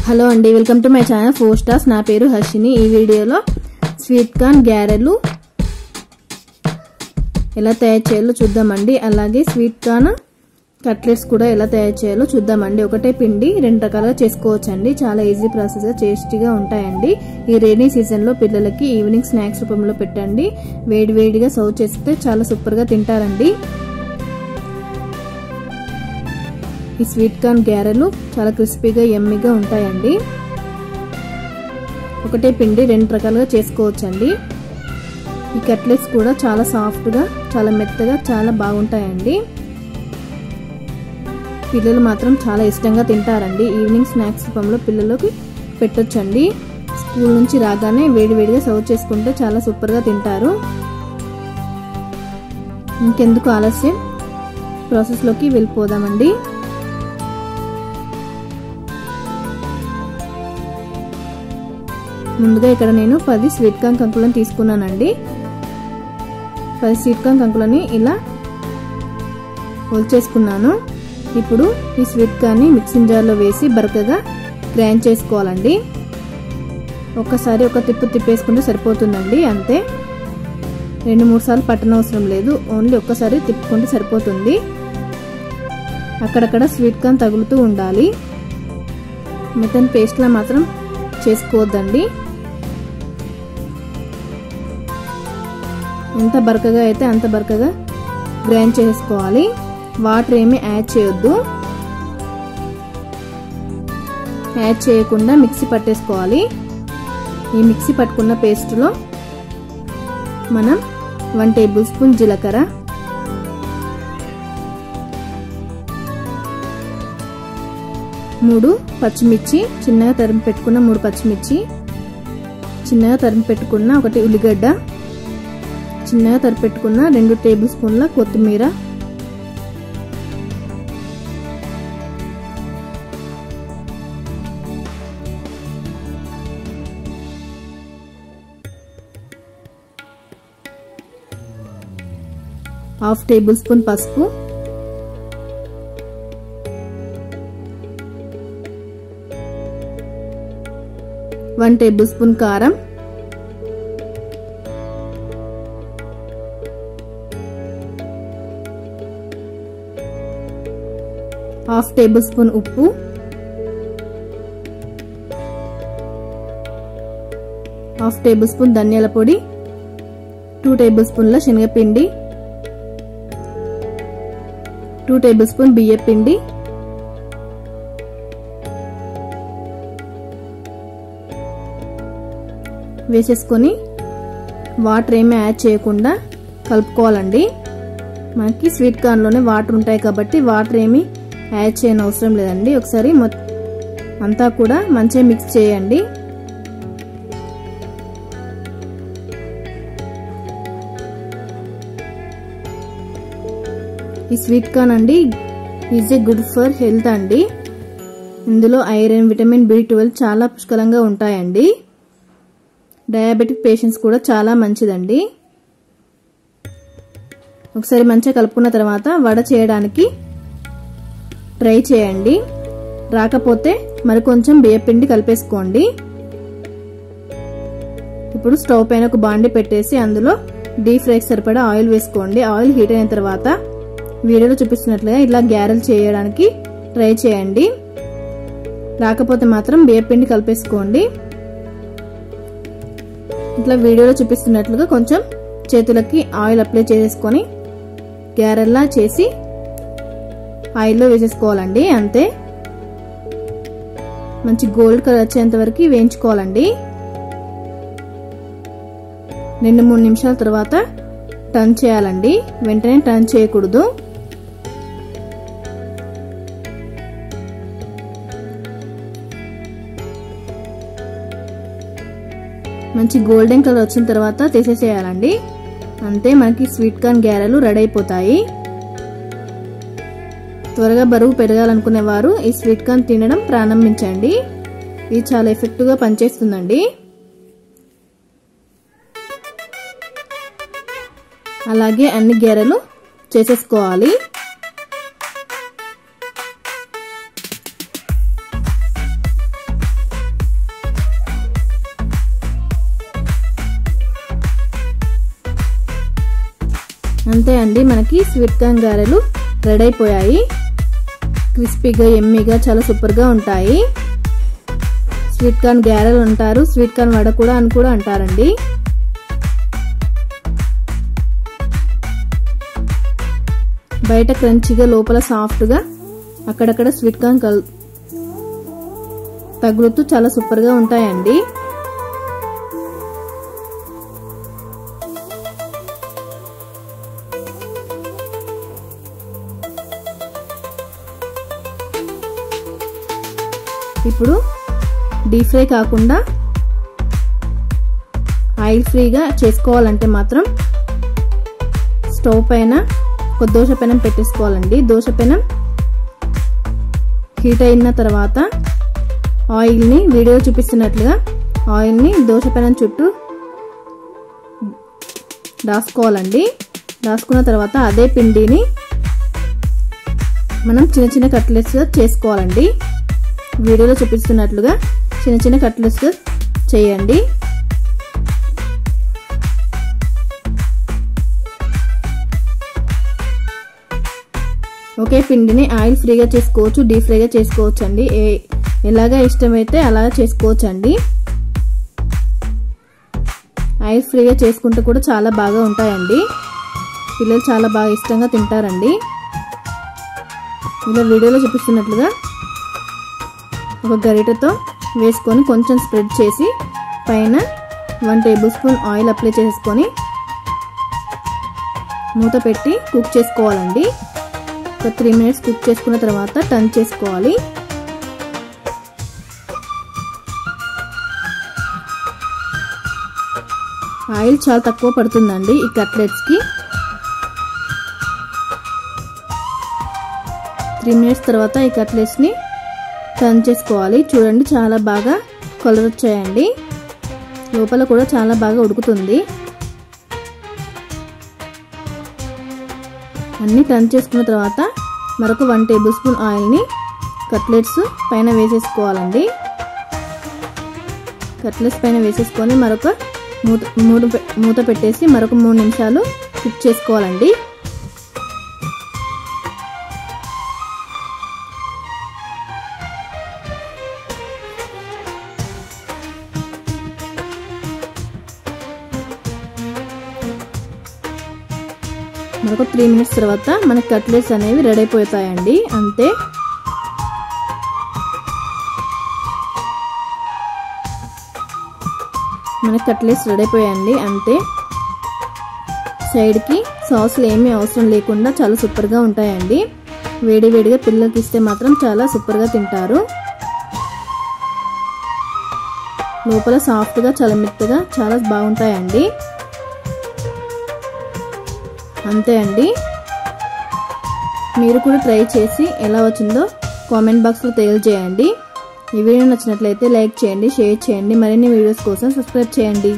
Hello అండి, welcome to my channel 4 stars. నా పేరు హర్షిని. ఈ వీడియోలో స్వీట్ కార్న్ గ్యారెలు ఎలా తయారు చేయాలో చూద్దామండి. అలాగే స్వీట్ కార్న్ కట్లెట్స్ కూడా ఎలా తయారు చేయాలో చూద్దామండి. ఒకటే పిండి 2 రకాలుగా చేసుకోవచ్చండి. చాలా ఈజీ ప్రాసెస్, టేస్టీగా ఉంటాయండి. ఈ రైనీ సీజన్ లో పిల్లలకి ఈవినింగ్ స్నాక్స్ రూపంలో పెట్టండి. వేడివేడిగా సర్వ్ చేస్తే చాలా సూపర్ గా తింటారండి. ఈ స్వీట్ కార్న్ గ్యారెలు చాలా క్రిస్పీగా యమ్మీగా ఉంటాయండి. ఒకటే పిండి 2 రకాలుగా చేసుకోవచ్చండి. ఈ కట్లెట్స్ కూడా చాలా సాఫ్ట్ గా, చాలా మెత్తగా, చాలా బాగుంటాయండి. పిల్లలు మాత్రం చాలా ఇష్టంగా తింటారండి. ఈవినింగ్ స్నాక్స్ రూపంలో పిల్లలకి పెట్టొచ్చండి. స్కూల్ నుంచి రాగానే వేడివేడిగా సర్వ్ చేసుకుంటే చాలా సూపర్ గా తింటారు. ఇంకెందుకు ఆలస్యం, ప్రాసెస్ లోకి వెళ్ళిపోదామండి. ముందుగా ఇక్కడ నేను 10 స్వీట్ కార్న్ కంకులను తీసుకున్నానండి. 10 స్వీట్ కార్న్ కంకులని ఇలా ఒలిచేసుకున్నాను. ఇప్పుడు ఈ స్వీట్ కార్న్ ని మిక్సింగ్ జార్ లో వేసి బరకగా గ్రైండ్ చేసుకోవాలండి. ఒక్కసారి ఒక తిప్పేసుకుంటే సరిపోతుందండి. అంతే, 2-3 సార్లు పట్టనవసరం లేదు. ఓన్లీ ఒక్కసారి తిప్పుకుంటే సరిపోతుంది. అక్కడక్కడ స్వీట్ కార్న్ తగులుతూ ఉండాలి. మెత్తని పేస్ట్ లా మాత్రం చేసుకోవద్దండి. ఎంత బరకగా అయితే అంత బరకగా గ్రైండ్ చేసుకోవాలి. వాటర్ ఏమీ యాడ్ చేయొద్దు. యాడ్ చేయకుండా మిక్సీ పట్టేసుకోవాలి. ఈ మిక్సీ పట్టుకున్న పేస్ట్లో మనం 1 టేబుల్ స్పూన్ జీలకర్ర, 3 పచ్చిమిర్చి, చిన్నగా తరిమి పెట్టుకున్న 3 పచ్చిమిర్చి, చిన్నగా తరిమి పెట్టుకున్న 1 ఉల్లిగడ్డ, చిన్నగా తరిమి పెట్టుకున్న 2 టేబుల్ స్పూన్ల కొత్తిమీర, ½ టేబుల్ స్పూన్ పసుపు, 1 టేబుల్ స్పూన్ కారం, 1/2 టేబుల్ స్పూన్ ఉప్పు, 1/2 టేబుల్ స్పూన్ ధనియాల పొడి, 2 టేబుల్ స్పూన్ల శనగపిండి, 2 టేబుల్ స్పూన్ బియ్య పిండి, వేసేసుకొని వాటర్ ఏమీ యాడ్ చేయకుండా కలుపుకోవాలండి. మనకి స్వీట్ కార్న్ లోనే వాటర్ ఉంటాయి కాబట్టి వాటర్ ఏమీ యాడ్ చేయని అవసరం లేదండి. ఒకసారి అంతా కూడా మంచిగా మిక్స్ చేయండి. ఈ స్వీట్ కార్న్ అండి is a good for health అండి. ఇందులో ఐరన్, విటమిన్ B12 చాలా పుష్కలంగా ఉంటాయండి. డయాబెటిక్ పేషెంట్స్ కూడా చాలా మంచిదండి. ఒకసారి మంచిగా కలుపుకున్న తర్వాత వడ చేయడానికి ట్రై చేయండి. రాకపోతే మరి కొంచెం బియ్యపిండి కలిపేసుకోండి. ఇప్పుడు స్టవ్ పైన ఒక బాండి పెట్టేసి అందులో డీప్ ఫ్రైకి సరిపడా ఆయిల్ వేసుకోండి. ఆయిల్ హీట్ అయిన తర్వాత వీడియోలో చూపిస్తున్నట్లుగా ఇలా గ్యారెలు చేయడానికి ట్రై చేయండి. రాకపోతే మాత్రం బియ్యపిండి కలిపేసుకోండి. ఇట్లా వీడియోలో చూపిస్తున్నట్లుగా కొంచెం చేతులకి ఆయిల్ అప్లై చేసుకొని గ్యారెల్లా చేసి ఆయిల్లో వేసేసుకోవాలండి. అంతే, మంచి గోల్డ్ కలర్ వచ్చేంత వరకు వేయించుకోవాలండి. 2-3 నిమిషాల తర్వాత టర్న్ చేయాలండి. వెంటనే టర్న్ చేయకూడదు. మంచి గోల్డెన్ కలర్ వచ్చిన తర్వాత తీసేసేయాలండి. అంతే, మనకి స్వీట్ కార్న్ గ్యారెలు రెడీ అయిపోతాయి. త్వరగా బరువు పెరగాలనుకునే వారు ఈ స్వీట్ కార్న్ తినడం ప్రారంభించండి. ఇది చాలా ఎఫెక్టివ్ గా పనిచేస్తుందండి. అలాగే అన్ని గ్యారెలు చేసేసుకోవాలి. అంతే అండి, మనకి స్వీట్ కార్న్ గారెలు రెడీ అయిపోయాయి. క్రిస్పీగా యమ్మీగా చాలా సూపర్గా ఉంటాయి. స్వీట్ కార్న్ గారెలు అంటారు, స్వీట్ కార్న్ వడ కూడా అని కూడా అంటారండి. బయట క్రంచీగా లోపల సాఫ్ట్గా అక్కడక్కడ స్వీట్ కార్న్ తగులుతూ చాలా సూపర్గా ఉంటాయండి. ఇప్పుడు డీప్ ఫ్రై కాకుండా ఆయిల్ ఫ్రీగా చేసుకోవాలంటే మాత్రం స్టవ్ పైన ఒక దోశ పెనం పెట్టేసుకోవాలండి. దోశ పెనం హీట్ అయిన తర్వాత ఆయిల్ని వీడియో చూపిస్తున్నట్లుగా ఆయిల్ని దోశ పెనం చుట్టూ రాసుకోవాలండి. రాసుకున్న తర్వాత అదే పిండిని మనం చిన్న చిన్న కట్లెట్స్ చేసుకోవాలండి. వీడియోలో చూపిస్తున్నట్లుగా చిన్న చిన్న కట్లెట్స్ చేయండి. ఒకే పిండిని ఆయిల్ ఫ్రీగా చేసుకోవచ్చు, డీప్ ఫ్రైగా చేసుకోవచ్చు అండి. ఎలాగా ఇష్టమైతే అలాగా చేసుకోవచ్చు అండి. ఆయిల్ ఫ్రీగా చేసుకుంటే కూడా చాలా బాగా ఉంటాయండి. పిల్లలు చాలా బాగా ఇష్టంగా తింటారండి. ఇలా వీడియోలో చూపిస్తున్నట్లుగా ఒక గరిటెతో వేసుకొని కొంచెం స్ప్రెడ్ చేసి పైన 1 టేబుల్ స్పూన్ ఆయిల్ అప్లై చేసుకొని మూత పెట్టి కుక్ చేసుకోవాలండి. ఒక 3 మినిట్స్ కుక్ చేసుకున్న తర్వాత టర్న్ చేసుకోవాలి. ఆయిల్ చాలా తక్కువ పడుతుందండి ఈ కట్లెట్స్కి. 3 మినిట్స్ తర్వాత ఈ కట్లెట్స్ని టర్న్ చేసుకోవాలి. చూడండి చాలా బాగా కలర్ వచ్చాయండి. లోపల కూడా చాలా బాగా ఉడుకుతుంది. అన్నీ టర్న్ చేసుకున్న తర్వాత మరొక 1 టేబుల్ స్పూన్ ఆయిల్ని కట్లెట్స్ పైన వేసేసుకోవాలండి. కట్లెట్స్ పైన వేసేసుకొని మరొక మూత పెట్టేసి మరొక 3 నిమిషాలు కుక్ చేసుకోవాలండి. మరొక 3 మినిట్స్ తర్వాత మన కట్లెట్స్ అనేవి రెడీ అయిపోతాయండి. అంతే, మన కట్లెట్స్ రెడీ అయిపోయాయండి. అంతే, సైడ్కి సాస్లు ఏమీ అవసరం లేకుండా చాలా సూపర్గా ఉంటాయండి. వేడి వేడిగా పిల్లలకి ఇస్తే మాత్రం చాలా సూపర్గా తింటారు. లోపల సాఫ్ట్గా చాలా మెత్తగా చాలా బాగుంటాయండి. అంతే అండి, మీరు కూడా ట్రై చేసి ఎలా వచ్చిందో కామెంట్ బాక్స్లో తెలియజేయండి. ఈ వీడియో నచ్చినట్లయితే లైక్ చేయండి, షేర్ చేయండి. మరిన్ని వీడియోస్ కోసం సబ్స్క్రైబ్ చేయండి.